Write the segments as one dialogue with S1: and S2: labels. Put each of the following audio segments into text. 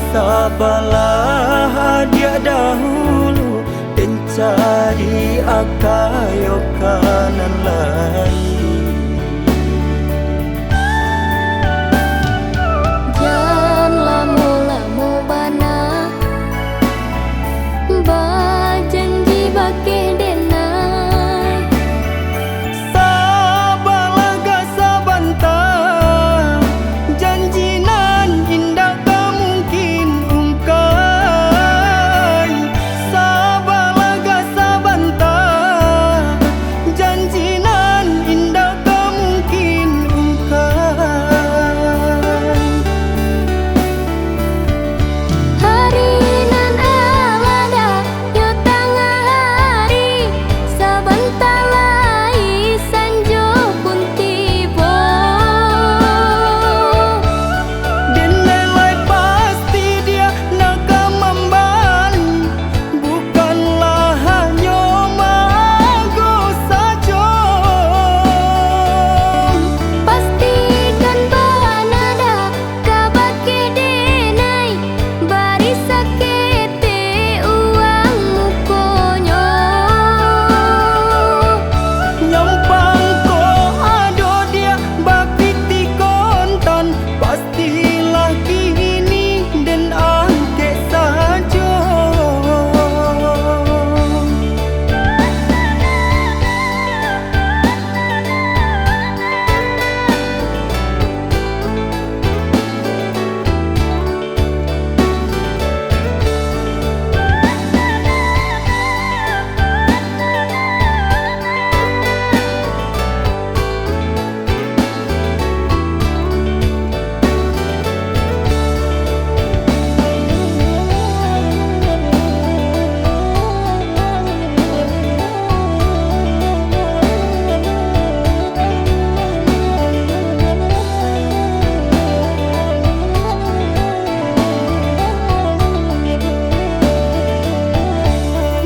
S1: Sabalah dia dahulu dan cari akayo kanan lain.
S2: Jangan lamu-lamu bana bajanji bake denai.
S1: Sabalah gak sabantah janji nan indah tak mungkin ungkai. Sabalah gak sabantah janji nan indah tak mungkin ungkai.
S2: Hari nan alada yo tengah hari sabentar lai sanjo pun tiba.
S1: Dan nilai pasti dia nak kembali, bukanlah hanya mago saja.
S2: Pastikan banada kabake denai bari sakete uang mukonyo.
S1: Nyampang ko ado dia bakiti kontan, pastilah kini dan angke saja.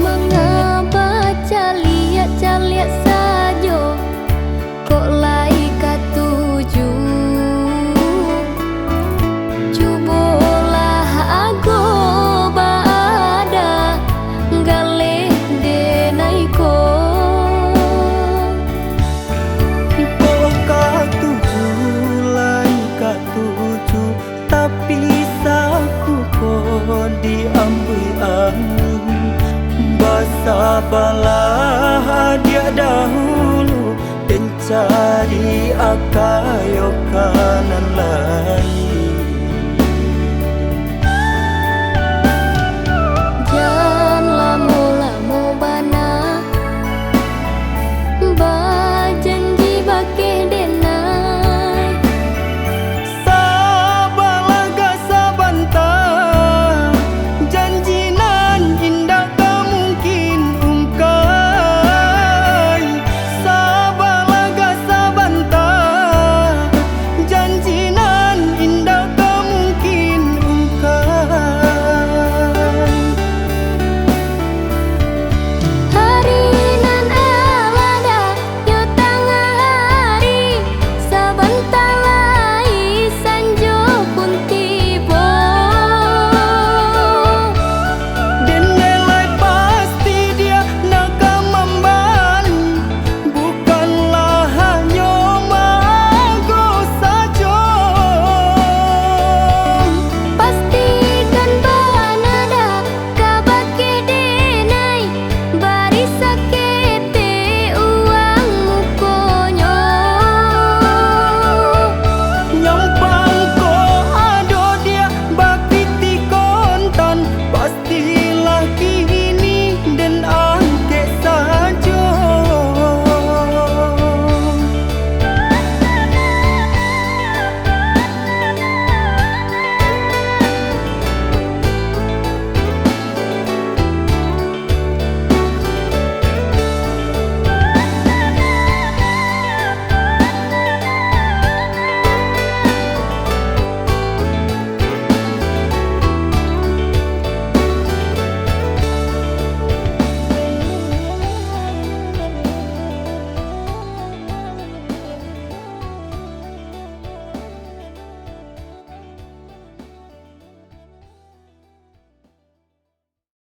S2: Mengapa caliak sajo kok lai katuju. Cubolah aku bada galeh denai ko.
S1: Kau katuju lai katuju, tapi saku kau diambil angin. Sabalah dia dahulu dan cari akayo kanan lain.